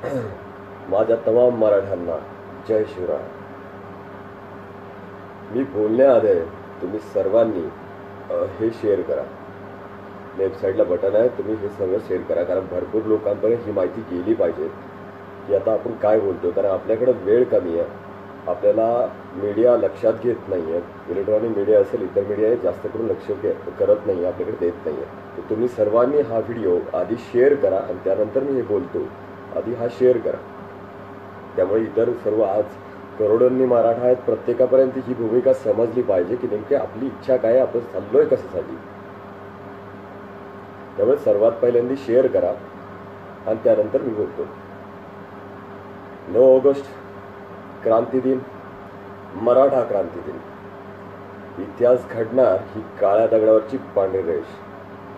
माझ्या तमाम मराठ्यांना जय शिवराय. मी बोलण्याआधी तुम्ही सर्वांनी हे शेअर करा. लेफ्ट साईडला बटन आहे, तुम्ही हे सगळं शेअर करा, कारण भरपूर लोकांपर्यंत ही माहिती गेली पाहिजे की आता आपण काय बोलतो. कारण आपल्याकडे वेळ कमी आहे, आपल्याला मीडिया लक्षात घेत नाही आहे. इलेक्ट्रॉनिक मीडिया असेल, इतर मीडिया जास्त करून लक्ष करत नाही, आपल्याकडे देत नाही आहे. तर तुम्ही सर्वांनी हा व्हिडिओ आधी शेअर करा आणि त्यानंतर मी हे बोलतो. आधी हा शेअर करा. त्यामुळे इतर सर्व आज करोडोंनी मराठा आहेत, प्रत्येकापर्यंत ही भूमिका समजली पाहिजे की नेमकी आपली इच्छा काय, आपण चाललोय कशासाठी. त्यामुळे सर्वात पहिल्यांदा शेअर करा आणि त्यानंतर मी बोलतो. 9 ऑगस्ट क्रांती दिन, मराठा क्रांती दिन. इतिहास घडणार ही काळ्या दगडावरची पांढरी रेष.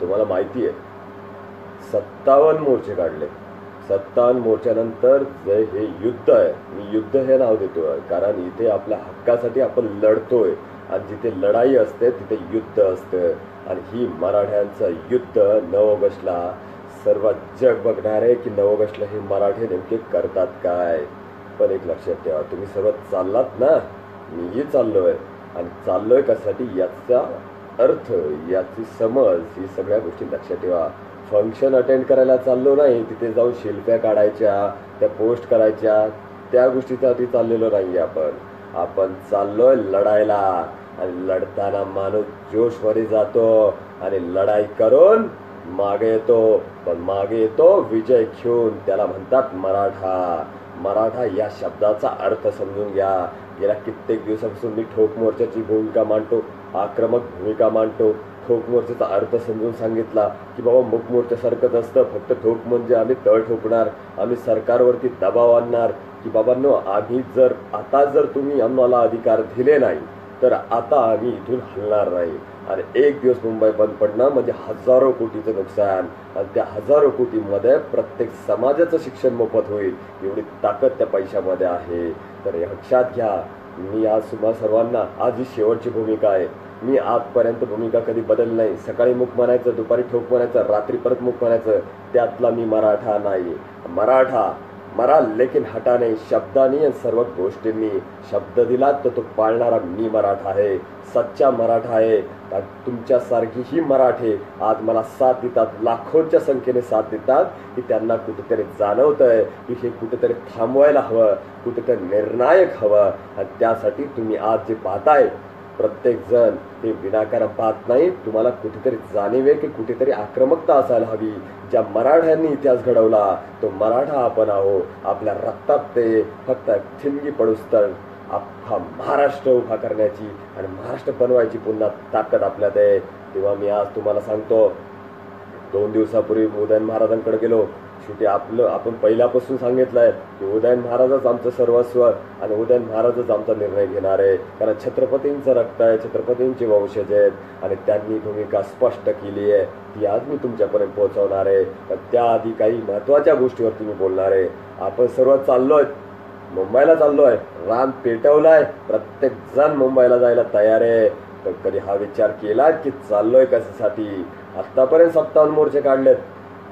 तुम्हाला माहिती आहे 57 मोर्चे काढले. 57 मोर्चानंतर जे हे युद्ध आहे, मी युद्ध हे नाव देतोय कारण इथे आपल्या हक्कासाठी आपण लढतोय आणि जिथे लढाई असते तिथे युद्ध असतं. आणि ही मराठ्यांचं युद्ध 9 ऑगस्टला सर्व जग बघणार आहे की 9 ऑगस्टला हे मराठे नेमके करतात काय. पण एक लक्षात ठेवा, तुम्ही सर्व चाललात ना, मीही चाललोय आणि चाललोय कशासाठी याचा अर्थ, याची समज, ही सगळ्या गोष्टी लक्षात ठेवा. फंक्शन अटेंड करायला चाललो नाही, तिथे जाऊन शिल्प्या काढायच्या, त्या पोस्ट करायच्या, त्या गोष्टीसाठी चाललेलो नाही. आपण चाललोय लढायला आणि लढताना माणूस जोशमध्ये जातो आणि लढाई करून मागे येतो. पण मागे येतो विजय घेऊन. त्याला म्हणतात मराठा. मराठा या शब्दाचा अर्थ समजून घ्या. गेल्या कित्येक दिवसापासून मी ठोक मोर्चाची भूमिका मांडतो, आक्रमक भूमिका मांडतो. ठोक मोर्चाचा अर्थ समजून सांगितला की बाबा मूक मोर्चासारखंच असतं, फक्त ठोक म्हणजे आम्ही तळ ठोकणार, आम्ही सरकारवरती दबाव आणणार की बाबांनो आम्ही जर तुम्ही आम्हाला अधिकार दिले नाही तर आता आम्ही इथून हलणार नाही. आणि एक दिवस मुंबई बंद पडणं म्हणजे हजारो कोटीचं नुकसान. आणि त्या हजारो कोटीमध्ये प्रत्येक समाजाचं शिक्षण मोफत होईल, एवढी ताकद त्या पैशामध्ये आहे. तर लक्षात घ्या, मी आज तुम्हा सर्वांना, आज ही शेवटची भूमिका आहे. मी आजपर्यंत भूमिका कधी बदलली नाही. सकाळी मुक म्हणायचं, दुपारी ठोक म्हणायचं, रात्री परत मुक म्हणायचं. त्यातला मी मराठा नाही. मराठा मरा लेकिन हटा नाही. शब्दांनी आणि सर्व गोष्टींनी शब्द दिला तर तो पाळणारा मी मराठा आहे, सच्चा मराठा आहे. तुमच्यासारखी ही मराठे आज मला साथ देतात, लाखोंच्या संख्येने साथ देतात की त्यांना कुठेतरी जाणवतंय की हे कुठेतरी थांबवायला हवं, कुठेतरी निर्णायक हवं. आणि त्यासाठी तुम्ही आज जे पाहताय प्रत्येक जण हे विनाकारण पाहत नाही. तुम्हाला कुठेतरी जाणीव की कुठेतरी आक्रमकता असायला हवी. ज्या मराठ्यांनी इतिहास घडवला तो मराठा आपण आहो. आपल्या रक्तात ते फक्त ठिणगी पडूस तर अख्खा महाराष्ट्र उभा करण्याची आणि महाराष्ट्र बनवायची पुन्हा ताकद आपल्यात आहे. तेव्हा मी आज तुम्हाला सांगतो, 2 दिवसापूर्वी उदयन महाराजांकडे गेलो. शेवटी आपण पहिल्यापासून सांगितलंय की उदयन महाराजच आमचं सर्वस्व आणि उदयन महाराजच आमचा निर्णय घेणार आहे. कारण छत्रपतींचं रक्त आहे, छत्रपतींचे वंशज आहेत आणि त्यांनी भूमिका स्पष्ट केली आहे, ती आज मी तुमच्यापर्यंत पोहोचवणार आहे. पण त्याआधी काही महत्त्वाच्या गोष्टीवरती मी बोलणार आहे. आपण सर्व चाललोय, मुंबईला चाललोय, रान पेटवलाय, प्रत्येक जण मुंबईला जायला तयार आहे. पण कधी हा विचार केला की चाललोय कशासाठी. आतापर्यंत 57 मोर्चे काढलेत,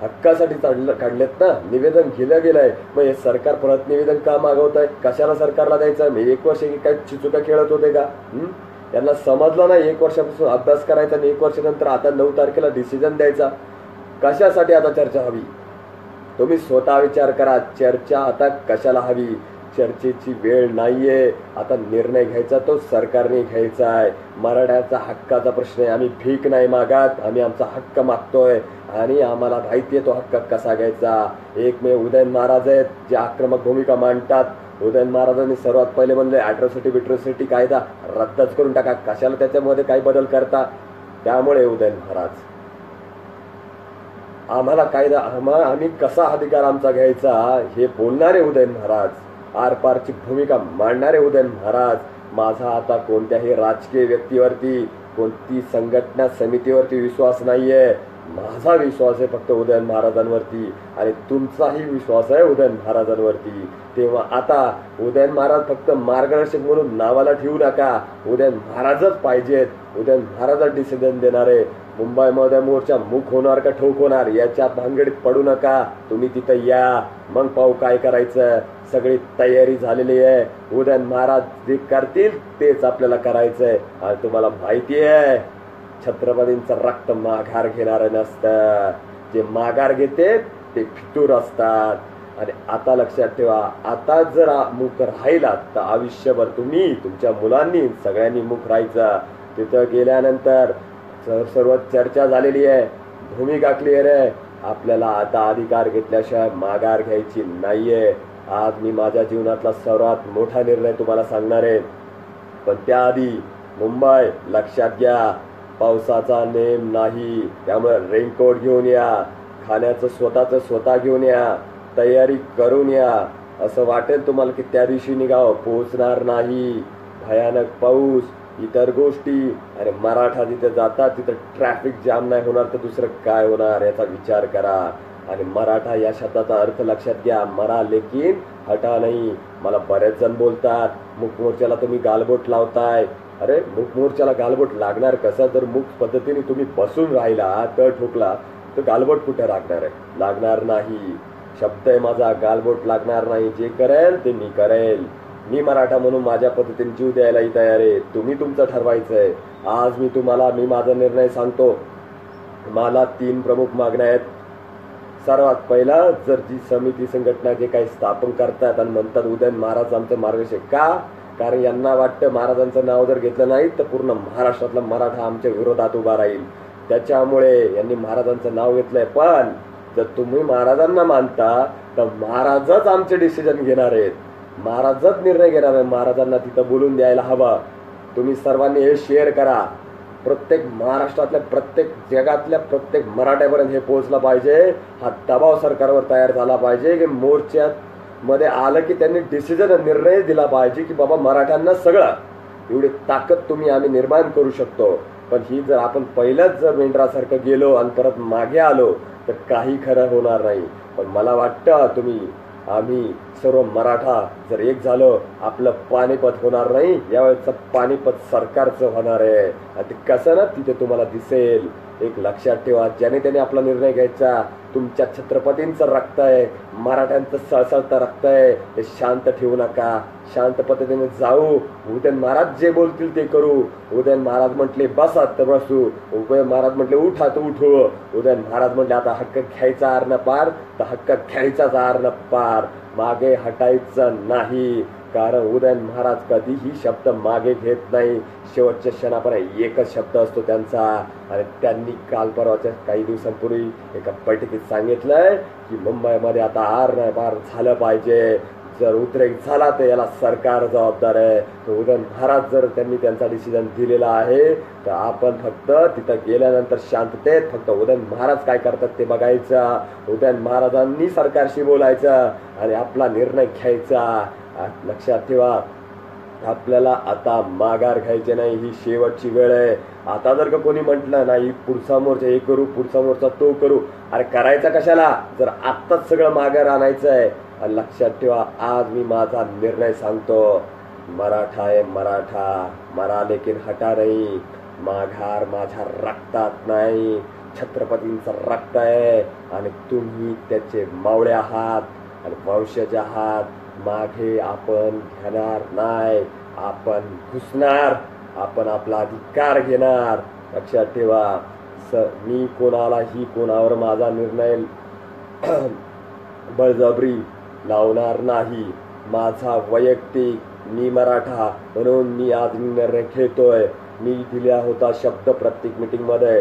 हक्कासाठी काढलेत ना, निवेदन केलं गेलंय. मग हे सरकार परत निवेदन का मागवत आहे, कशाला सरकारला द्यायचं. मी 1 वर्ष काय चिचुका खेळत होते का. यांना समजलं नाही 1 वर्षापासून अभ्यास करायचा आणि 1 वर्षानंतर आता 9 तारखेला डिसिजन द्यायचा. कशासाठी आता चर्चा हवी, तुम्ही स्वतः विचार करा. चर्चा आता कशाला हवी. चर्चेची वेळ नाहीये. आता निर्णय घ्यायचा तो सरकारने घ्यायचा आहे. मराठ्याचा हक्काचा प्रश्न आहे. आम्ही भीक नाही मागत, आम्ही आमचा हक्क मागतोय आणि आम्हाला माहिती आहे तो हक्क कसा घ्यायचा. एकमेव उदयन महाराज आहेत जे आक्रमक भूमिका मांडतात. उदयन महाराजांनी सर्वात पहिले म्हणले ॲट्रॉसिटी कायदा रद्दच करून टाका, कशाला त्याच्यामध्ये काही बदल करता. त्यामुळे उदयन महाराज आम्हाला कायदा, आम्ही कसा अधिकार आमचा घ्यायचा हे बोलणारे उदयन महाराज, आरपारची भूमिका मांडणारे उदयन महाराज. माझा आता कोणत्याही राजकीय व्यक्तीवरती, कोणती संघटना समितीवरती विश्वास नाहीये. माझा विश्वास आहे फक्त उदयन महाराजांवरती आणि तुमचाही विश्वास आहे उदयन महाराजांवरती. तेव्हा आता उदयन महाराज फक्त मार्गदर्शक म्हणून नावाला ठेवू नका. उदयन महाराजच पाहिजेत. उदयन महाराजच डिसिजन देणारे. मुंबईमध्ये मोर्चा मूक होणार का ठोक होणार याच्या भानगडीत पडू नका. तुम्ही तिथं या, मग पाहू काय करायचं. सगळी तयारी झालेली आहे. उदयन महाराज जे करतील तेच आपल्याला करायचंय. आणि तुम्हाला माहिती आहे छत्रपतींचं रक्त माघार घेणार नसतं. जे माघार घेते ते फितूर असतात. आणि आता लक्षात ठेवा, आता जर मूक राहिलात तर आयुष्यभर तुम्ही, तुमच्या मुलांनी, सगळ्यांनी मूक राहायचं. तिथं गेल्यानंतर सर्व चर्चा झालेली आहे, भूमिका क्लिअर आहे. आपल्याला आता अधिकार घेतल्याशिवाय माघार घ्यायची नाहीये. आज मी माझ्या जीवनातला सर्वात मोठा निर्णय तुम्हाला सांगणार आहे. पण त्याआधी मुंबई लक्षात घ्या, पावसाचा नेम नाही. त्यामुळे रेनकोट घेऊन या, खाण्याचं स्वतःचं स्वतः घेऊन या, तयारी करून या. असं वाटेल तुम्हाला की त्या दिवशी निघावं, पोहोचणार नाही. भयानक पाऊस, इतर गोष्टी. आणि मराठा जिथे जातात तिथं ट्रॅफिक जाम नाही होणार तर दुसरं काय होणार याचा विचार करा. आणि मराठा या शब्दाचा अर्थ लक्षात घ्या, मरा लेकिन हटा नाही. मला बरेच जण बोलतात मूक मोर्चाला तुम्ही गालबोट लावताय. अरे मूक मोर्चाला गालबोट लागणार कसं? जर मूक पद्धतीने तुम्ही बसून राहिला, तळ ठोकला, तर गालबोट कुठे लागणार आहे? लागणार नाही. शब्द आहे माझा, गालबोट लागणार नाही. जे करेल ते मी करेल. मी मराठा म्हणून माझ्या पद्धतीने जीव द्यायलाही तयार आहे. तुम्ही तुमचं ठरवायचंय. आज मी माझा निर्णय सांगतो. मला 3 प्रमुख मागण्या आहेत. सर्वात पहिला, जर जी समिती संघटना जे काही स्थापन करतात आणि म्हणतात उदयन महाराज आमचं मार्गदर्शक, का? कारण यांना वाटतं महाराजांचं नाव जर घेतलं नाही तर पूर्ण महाराष्ट्रातला मराठा आमच्या विरोधात उभा राहील. त्याच्यामुळे यांनी महाराजांचं नाव घेतलंय. पण जर तुम्ही महाराजांना मानता तर महाराजच आमचे डिसिजन घेणार आहेत, महाराजच निर्णय घेणार आहे. महाराजांना तिथं बोलून द्यायला हवा. तुम्ही सर्वांनी हे शेअर करा. प्रत्येक महाराष्ट्रातल्या, प्रत्येक जगातल्या प्रत्येक मराठ्यापर्यंत हे पोहोचलं पाहिजे. हा दबाव सरकारवर तयार झाला पाहिजे की मोर्चात मध्ये आलं की त्यांनी डिसिजन, निर्णय दिला पाहिजे की बाबा मराठ्यांना सगळं, एवढी ताकद आम्ही निर्माण करू शकतो. पण ही जर आपण पहिलंच जर मेंढरासारखं गेलो आणि परत मागे आलो तर काही खरं होणार नाही. पण मला वाटतं आम्ही सर्व मराठा जर एक झालो, आपलं पानिपत होणार नाही. यावेळेचं पानिपत सरकारचं होणार आहे. आणि ते कसं ना, तिथे तुम्हाला दिसेल. एक लक्षात ठेवा, ज्याने त्याने आपला निर्णय घ्यायचा. तुमच्या छत्रपतींचं रक्त आहे, मराठ्यांचं सळसळतं रक्त आहे. ते शांत ठेवू नका. शांत पद्धतीने जाऊ. उदयन महाराज जे बोलतील ते करू. उदयन महाराज म्हटले बसा तर बसू. उदयन महाराज म्हटले उठा तर उठू. उदयन महाराज म्हटले आता हक्क घ्यायचा आर न पार, तर हक्क घ्यायचाच आर न पार. मागे हटायचं नाही. कारण उदयन महाराज कधीही शब्द मागे घेत नाही. शेवटच्या क्षणापर्यंत एकच शब्द असतो त्यांचा. आणि त्यांनी काल परवाच्या काही दिवसांपूर्वी एका बैठकीत सांगितलंय की मुंबईमध्ये आता आर न पार झालं पाहिजे. जर उद्रेक झाला तर याला सरकार जबाबदार आहे. तर उदयन महाराज जर त्यांनी त्यांचा डिसिजन दिलेला आहे तर आपण फक्त तिथं गेल्यानंतर शांततेत फक्त उदयन महाराज काय करतात ते बघायचं. उदयन महाराजांनी सरकारशी बोलायचं आणि आपला निर्णय घ्यायचा. लक्षात ठेवा, आपल्याला आता माघार घ्यायचे नाही. ही शेवटची वेळ आहे. आता जर का कोणी म्हटलं नाही पुढचा मोर्चा हे करू, पुढचा मोर्चा तो करू, अरे करायचा कशाला जर आत्ताच सगळं माघार आणायचं आहे. आणि लक्षात ठेवा, आज मी माझा निर्णय सांगतो. मराठा आहे मराठा, मरा लेकिन हटा नाही. माघार माझ्या रक्तात नाही, छत्रपतींचं रक्त आहे. आणि तुम्ही त्याचे मावळे आहात आणि वंशज आहात. मागे आपण घेणार नाही. आपण घुसणार. आपण आपला अधिकार घेणार. लक्षात ठेवा, मी कोणालाही कोणावर माझा निर्णय बळजबरी लावणार नाही. माझा वैयक्तिक, मी मराठा म्हणून मी आज निर्णय घेतोय. मी दिला होता शब्द प्रत्येक मीटिंगमध्ये,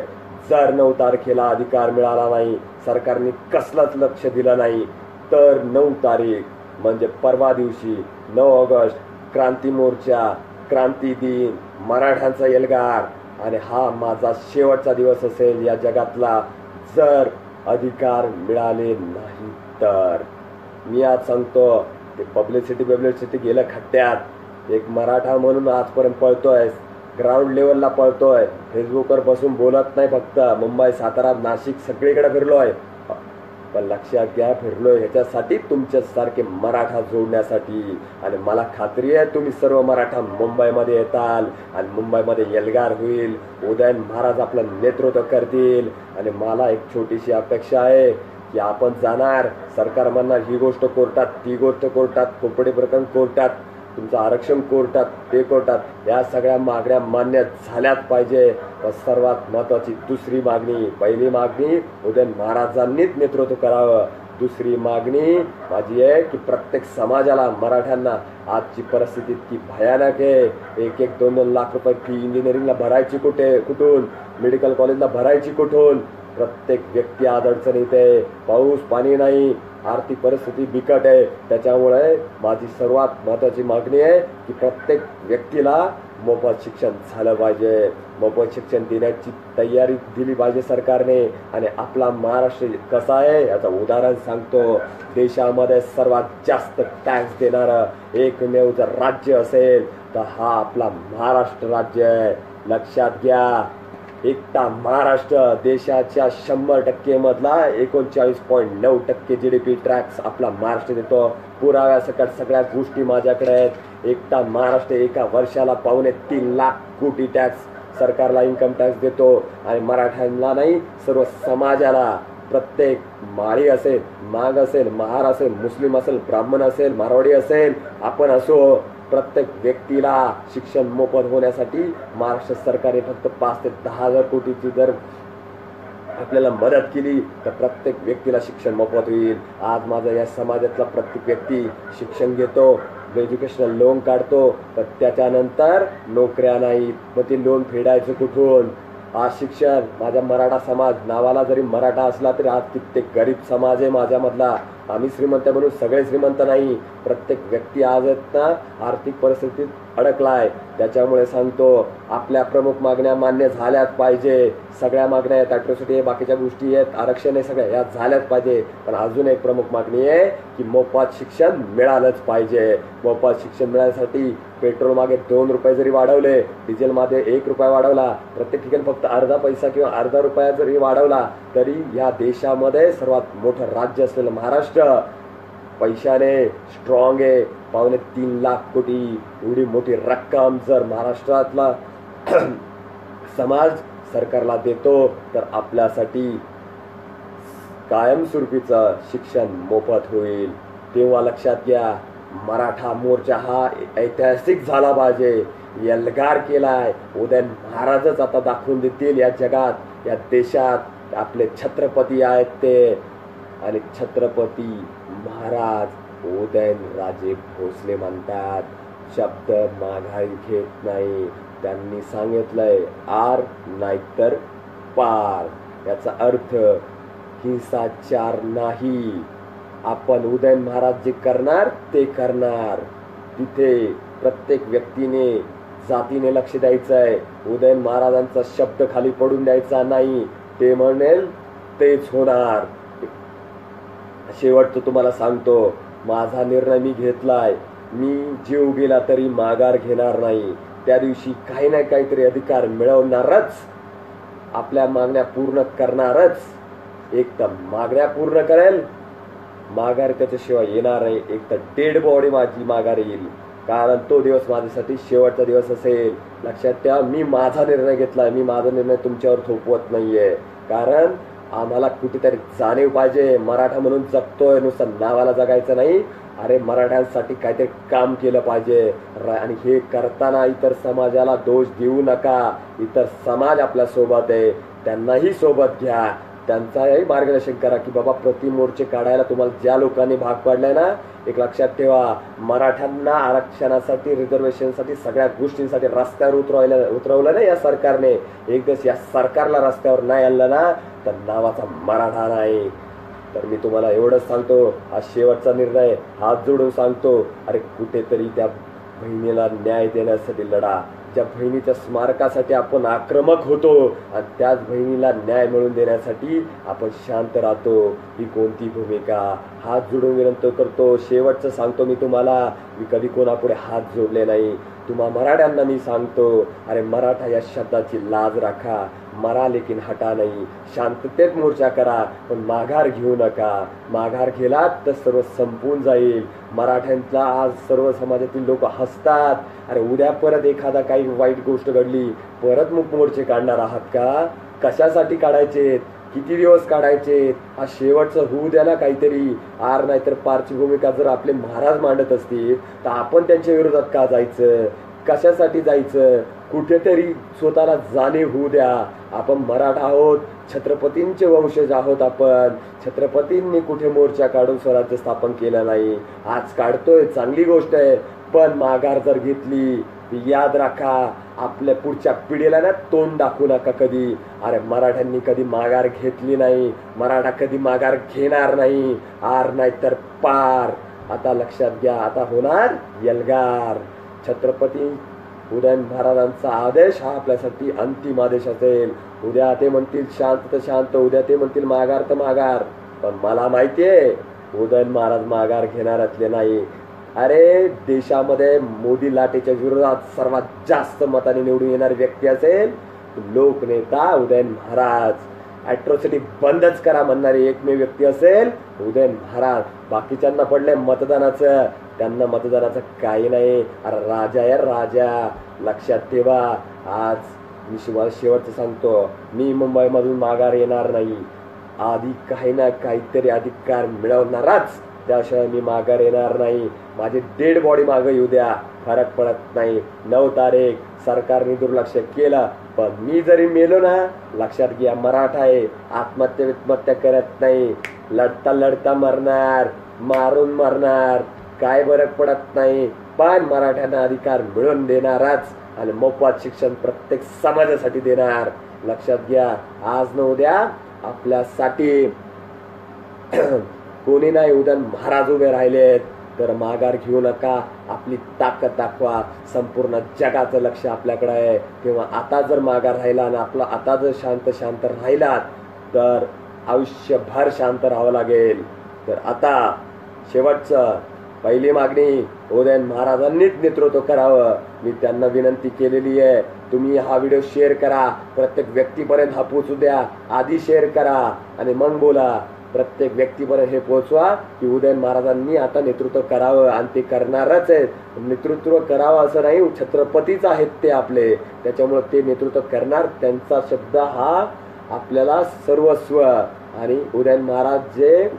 जर 9 तारखेला अधिकार मिळाला नाही, सरकारने कसलाच लक्ष दिलं नाही, तर 9 तारीख म्हणजे परवा दिवशी 9 ऑगस्ट क्रांती मोर्चा, क्रांती दिन, मराठ्यांचा एल्गार. आणि हा माझा शेवटचा दिवस असेल या जगातला, जर अधिकार मिळाले नाही तर. मी आज सांगतो, ते पब्लिसिटी गेलं खड्ड्यात. एक मराठा म्हणून आजपर्यंत पळतोय, ग्राउंड लेवलला पळतोय. फेसबुकवर बसून बोलत नाही फक्त. मुंबई, सातारा, नाशिक सगळीकडे फिरलोय. पण लक्षात घ्या, फिरलोय ह्याच्यासाठी तुमच्यासारखे मराठा जोडण्यासाठी. आणि मला खात्री आहे तुम्ही सर्व मराठा मुंबईमध्ये येताल आणि मुंबईमध्ये एल्गार होईल. उदयन महाराज आपलं नेतृत्व करतील. आणि मला एक छोटीशी अपेक्षा आहे की आपण जाणार, सरकार म्हणणार ही गोष्ट कोर्टात, ती गोष्ट कोर्टात, कोपडे प्रकरण कोर्टात, तुमचं आरक्षण कोर्टात, ते कोर्टात, या सगळ्या मागण्या मान्य झाल्याच पाहिजे. पण सर्वात महत्वाची दुसरी मागणी, पहिली मागणी उदयन महाराजांनीच नेतृत्व करावं. दुसरी मागणी माझी आहे की प्रत्येक समाजाला, मराठ्यांना आजची परिस्थिती इतकी भयानक आहे. 1-2 लाख रुपये फी इंजिनिअरिंगला भरायची कुठून, मेडिकल कॉलेजला भरायची कुठून. प्रत्येक व्यक्ती आज अडचणीत आहे. पाऊस पाणी नाही, आर्थिक परिस्थिती बिकट आहे. त्याच्यामुळे माझी सर्वात महत्वाची मागणी आहे की प्रत्येक व्यक्तीला मोफत शिक्षण झालं पाहिजे. मोफत शिक्षण देण्याची तयारी दिली पाहिजे सरकारने. आणि आपला महाराष्ट्र कसा आहे याचं उदाहरण सांगतो. देशामध्ये सर्वात जास्त टॅक्स देणारं एकमेव जर राज्य असेल तर हा आपला महाराष्ट्र राज्य आहे. लक्षात घ्या, एकटा महाराष्ट्र देशाच्या 100% मधला 39.9% GDP टॅक्स आपला महाराष्ट्र देतो. पुराव्यासकट सगळ्या गोष्टी माझ्याकडे आहेत. एकटा महाराष्ट्र एका वर्षाला 3.25 लाख कोटी टॅक्स सरकारला इन्कम टॅक्स देतो. आणि मराठ्यांना नाही, सर्व समाजाला, प्रत्येक माळी असेल, माग असेल, महार असेल, मुस्लिम असेल, ब्राह्मण असेल, मारवाडी असेल, आपण असो, प्रत्येक व्यक्तीला शिक्षण मोफत होण्यासाठी महाराष्ट्र सरकारने फक्त 5 ते 10 हजार कोटीची जर आपल्याला मदत केली तर प्रत्येक व्यक्तीला शिक्षण मोफत होईल. आज माझा या समाजातला प्रत्येक व्यक्ती शिक्षण घेतो, एज्युकेशनल लोन काढतो, पण त्याच्यानंतर नोकऱ्या नाहीत. मग ते लोन फेडायचं कुठून? आज शिक्षण, माझा मराठा समाज नावाला जरी मराठा असला तरी आज कित्येक गरीब समाज आहे माझ्यामधला. आम्ही श्रीमंत म्हणून सगळे श्रीमंत नाही. प्रत्येक व्यक्ती आज ना आर्थिक परिस्थितीत अडकलाय. त्याच्यामुळे सांगतो, आपल्या प्रमुख मागण्या मान्य झाल्याच पाहिजे. सगळ्या मागण्या आहेत, अॅट्रॉसिटी आहे, बाकीच्या गोष्टी आहेत, आरक्षण आहे, सगळ्या या झाल्याच पाहिजे. पण अजून एक प्रमुख मागणी आहे की मोफत शिक्षण मिळालंच पाहिजे. मोफत शिक्षण मिळण्यासाठी पेट्रोल मागे 2 रुपये जरी वाढवले, डिझेल मध्ये 1 रुपया वाढवला, प्रत्येक ठिकाणी फक्त अर्धा पैसा किंवा अर्धा रुपया जरी वाढवला तरी या देशामध्ये सर्वात मोठं राज्य असलेलं महाराष्ट्र पैशाने स्ट्रॉंग आहे. 3.25 लाख कोटी एवढी मोठी रक्कम जर महाराष्ट्रातला समाज सरकारला देतो तर आपल्यासाठी कायमस्वरूपीचं शिक्षण मोफत होईल. तेव्हा लक्षात घ्या, मराठा मोर्चा हा ऐतिहासिक झाला पाहिजे. एल्गार केलाय. उदयन महाराजच आता दाखवून देतील या जगात, या देशात आपले छत्रपती आहेत ते. आणि छत्रपती महाराज उदयनराजे भोसले म्हणतात, शब्द माघारी घेत नाही. त्यांनी सांगितलंय आर नाहीतर पार. याचा अर्थ हिंसाचार नाही. आपण उदयन महाराज जे करणार ते करणार. तिथे प्रत्येक व्यक्तीने जातीने लक्ष द्यायचंय. उदयन महाराजांचा शब्द खाली पडून द्यायचा नाही. ते म्हणेल तेच होणार. शेवटचं तुम्हाला सांगतो, माझा निर्णय मी घेतलाय. मी जीव गेला तरी माघार घेणार नाही. त्या दिवशी काही ना काहीतरी अधिकार मिळवणारच, आपल्या मागण्या पूर्ण करणारच. एक तर मागण्या पूर्ण करेल, माघार त्याच्याशिवाय येणार नाही. एक तर डेड बॉडी माझी माघार येईल, कारण तो दिवस माझ्यासाठी शेवटचा दिवस असेल. लक्षात ठेवा, मी माझा निर्णय घेतलाय. मी माझा निर्णय तुमच्यावर थोपवत नाहीये. कारण आम्हाला कुठेतरी जाणीव पाहिजे. मराठा म्हणून जगतोय, नुसतं नावाला जगायचं नाही. अरे मराठ्यांसाठी काहीतरी काम केलं पाहिजे. आणि हे करताना इतर समाजाला दोष देऊ नका. इतर समाज आपल्या सोबत आहे, त्यांनाही सोबत घ्या. त्यांचाही मार्गदर्शन करा की बाबा प्रतिमोर्चे काढायला तुम्हाला ज्या लोकांनी भाग पाडलाय ना, एक लक्षात ठेवा, मराठ्यांना आरक्षणासाठी, रिझर्वेशनसाठी, सगळ्या गोष्टींसाठी रस्त्यावर उतरवलं ना या सरकारने. एक दिवस या सरकारला रस्त्यावर नाही आणलं ना तर नावाचा मराठा नाही. तर मी तुम्हाला एवढंच सांगतो, हा शेवटचा निर्णय हात जोडून सांगतो. अरे कुठेतरी त्या बहिणीला न्याय देण्यासाठी लढा. ज्या बहिणीच्या स्मारकासाठी आपण आक्रमक होतो आणि त्याच बहिणीला न्याय मिळवून देण्यासाठी आपण शांत राहतो. ही कोणती भूमिका? हात जोडून विनंती करतो. शेवटचं सांगतो मी तुम्हाला, मी कधी कोणापुढे हात जोडले नाही. तुम्हा मराठ्यांना मी सांगतो, अरे मराठा या शब्दाची लाज राखा. मरा लेकिन हटा नाही. शांततेत मोर्चा करा, पण माघार घेऊ नका. माघार केलात तर सर्व संपून जाईल. मराठ्यांचा आज सर्व समाजातील लोक हसतात. अरे उद्या परत एखादा काही वाईट गोष्ट घडली, परत मग मोर्चे काढणार आहात का? कशासाठी काढायचे? किती दिवस काढायचे? हा शेवटचं होऊ द्या ना काहीतरी. आर नाहीतर पारची भूमिका जर आपले महाराज मांडत असतील तर आपण त्यांच्या विरोधात का जायचं? कशासाठी जायचं? कुठेतरी स्वतःला जाणीव होऊ द्या. आपण मराठा आहोत, छत्रपतींचे वंशज आहोत. आपण छत्रपतींनी कुठे मोर्चा काढून स्वराज्य स्थापन केलं नाही. आज काढतोय, चांगली गोष्ट आहे. पण माघार जर घेतली, याद राखा, आपल्या पुढच्या पिढीला ना तोंड दाखवू नका कधी. अरे मराठ्यांनी कधी माघार घेतली नाही, मराठा कधी माघार घेणार नाही. आर नाही तर पार. आता लक्षात घ्या, आता होणार एल्गार. छत्रपती उदयन महाराजांचा आदेश हा आपल्यासाठी अंतिम आदेश असेल. उद्या ते म्हणतील शांत तर शांत, उद्या ते म्हणतील माघार तर माघार. पण मला माहितीये उदयन महाराज माघार घेणाऱ्यातले नाही. अरे देशामध्ये मोदी लाटेच्या विरोधात सर्वात जास्त मताने निवडून येणारी व्यक्ती असेल लोकनेता उदयन महाराज. अॅट्रॉसिटी बंदच करा म्हणणारी एकमेव व्यक्ती असेल उदयन महाराज. बाकीच्यांना पडलंय मतदानाचं, त्यांना मतदानाचं काही नाही. अरे राजा या राजा. लक्षात ठेवा. आज मी तुम्हाला शेवटचं सांगतो, मी मुंबईमधून माघार येणार नाही. आधी काही ना काहीतरी अधिकार मिळवणारच, त्याशिवाय मी माघार येणार नाही. माझी डेड बॉडी मागं येऊ द्या, फरक पडत नाही. 9 तारीख सरकारने दुर्लक्ष केलं, पण मी जरी मेलो ना, लक्षात घ्या मराठा आहे, आत्महत्या करत नाही. लढता लढता मरणार, मारून मरणार, काय फरक पडत नाही. पण मराठ्यांना अधिकार मिळवून देणारच आणि मोफत शिक्षण प्रत्येक समाजासाठी देणार. लक्षात घ्या. आज न उद्या आपल्यासाठी कोणी नाही, उदयन महाराज उभे राहिलेत. तर माघार घेऊ नका, आपली ताकद दाखवा. संपूर्ण जगाचं लक्ष आपल्याकडे आहे. तेव्हा आता जर माघार राहिला आणि आपला आता जर शांत राहिलात तर आयुष्यभर शांत राहावं लागेल. तर आता शेवटचं पहिली मागणी, उदयन महाराजांनीच नेतृत्व करावं. मी त्यांना विनंती केलेली आहे, तुम्ही हा व्हिडिओ शेअर करा, प्रत्येक व्यक्तीपर्यंत हा पोहोचू द्या. आधी शेअर करा आणि मग बोला. प्रत्येक व्यक्तीपर्यंत हे पोहोचवा की उदयन महाराजांनी आता नेतृत्व करावं आणि ते करणारच आहेत. नेतृत्व करावं असं नाही, छत्रपतीच आहेत ते आपले, त्याच्यामुळे ते नेतृत्व करणार. त्यांचा शब्द हा आपल्याला सर्वस्व. आणि उदयन महाराज जे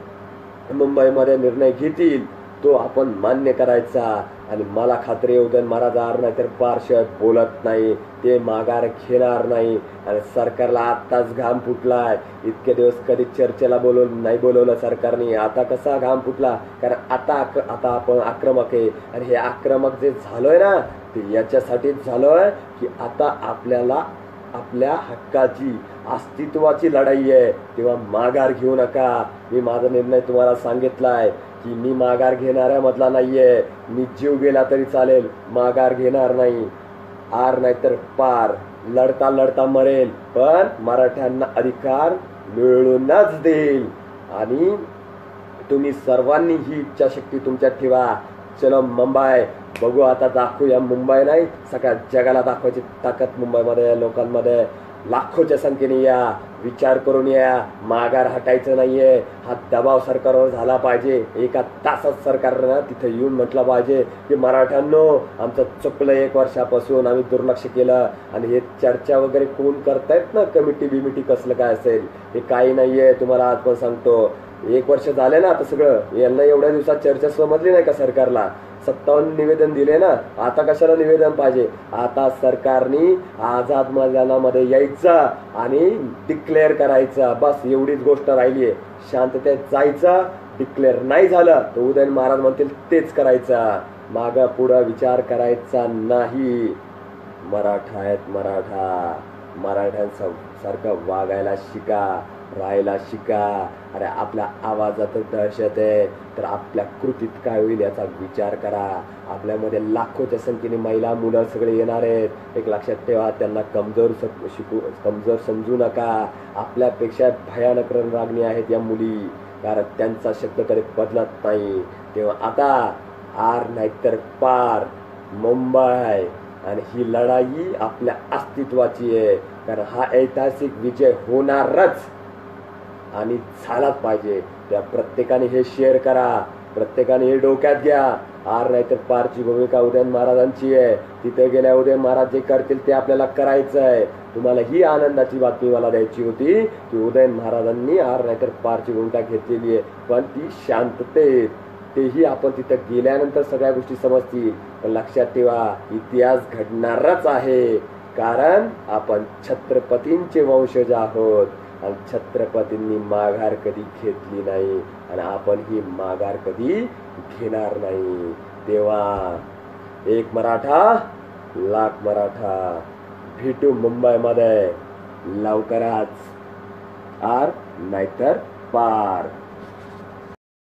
मुंबईमध्ये निर्णय घेतील तो आपण मान्य करायचा. आणि मला खात्री आहे उदयन महाराज आर नाही तर पारशत बोलत नाही, ते माघार घेणार नाही. आणि सरकारला आत्ताच घाम फुटलाय. इतके दिवस कधी चर्चेला नाही बोलवलं सरकारने, आता कसा घाम फुटला? कारण आता आपण आक्रमक आहे. आणि हे आक्रमक जे झालोय ना, ते याच्यासाठीच झालोय की आता आपल्याला आपल्या हक्काची, अस्तित्वाची लढाई आहे. तेव्हा माघार घेऊ नका. मी माझा निर्णय तुम्हाला सांगितलाय की मी माघार घेणाऱ्या मधला नाहीये. मी जीव गेला तरी चालेल, माघार घेणार नाही. आर नाहीतर पार. लढता लढता मरेल, पण मराठ्यांना अधिकार मिळूनच देईल. आणि तुम्ही सर्वांनी ही इच्छाशक्ती तुमच्यात ठेवा. चलो मुंबई बघू, आता दाखवूया. मुंबई नाही, सगळ्या जगाला दाखवायची ताकद मुंबईमध्ये, लोकांमध्ये. लाखोच्या संख्येने या, विचार करून या. माघार हटायचं नाहीये. हा दबाव सरकारवर झाला पाहिजे. एका तासात सरकारनं तिथे येऊन म्हटलं पाहिजे की मराठ्यांनो, आमचं चुकलं, 1 वर्षापासून आम्ही दुर्लक्ष केलं. आणि हे चर्चा वगैरे कोण करतायत ना, कमिटी बिमिटी कसलं काय असेल, हे काही नाहीये. तुम्हाला आज पण सांगतो, 1 वर्ष झाले ना आता सगळं. यांना एवढ्या दिवसात चर्चा समजली नाही का सरकारला? 57 निवेदन दिले ना, आता कशाला निवेदन पाहिजे? आता सरकारने आझाद मैदानामध्ये यायचं आणि डिक्लेअर करायचं, बस एवढीच गोष्ट राहिली आहे. शांततेत जायचं. डिक्लेअर नाही झालं तर उदयन महाराज म्हणतील तेच करायचं. मागं पुढं विचार करायचा नाही. मराठा आहेत मराठा. मराठ्यांसारखं वागायला शिका, राहायला शिका. अरे आपल्या आवाजात दहशत आहे तर आपल्या कृतीत काय होईल याचा विचार करा. आपल्यामध्ये लाखोच्या संख्येने महिला, मुलं सगळे येणार आहेत. एक लक्षात ठेवा, त्यांना कमजोर समजू नका. आपल्यापेक्षा भयानक रणरागिणी आहेत या मुली, कारण त्यांचा शब्द कधी बदलत नाही. तेव्हा आता आर नाहीतर पार. मुंबई आणि ही लढाई आपल्या अस्तित्वाची आहे. कारण हा ऐतिहासिक विजय होणारच आणि झालाच पाहिजे. त्या प्रत्येकाने हे शेअर करा, प्रत्येकाने हे डोक्यात घ्या. आर नाहीतर पारची भूमिका उदयन महाराजांची आहे. तिथे गेल्या उदयन महाराज जे करतील ते आपल्याला करायचं आहे. तुम्हाला ही आनंदाची बातमी मला द्यायची होती की उदयन महाराजांनी आर नाहीतर पारची भूमिका घेतलेली आहे, पण ती शांततेत. तेही आपण तिथे गेल्यानंतर सगळ्या गोष्टी समजतील. पण लक्षात ठेवा, इतिहास घडणारच आहे. कारण आपण छत्रपतींचे वंशज आहोत आणि छत्रपतींनी माघार कधी घेतली नाही आणि आपण ही माघार कधी घेणार नाही. तेव्हा एक मराठा लाख मराठा. भेटू मुंबईमध्ये लवकरच. आर नाहीतर पार.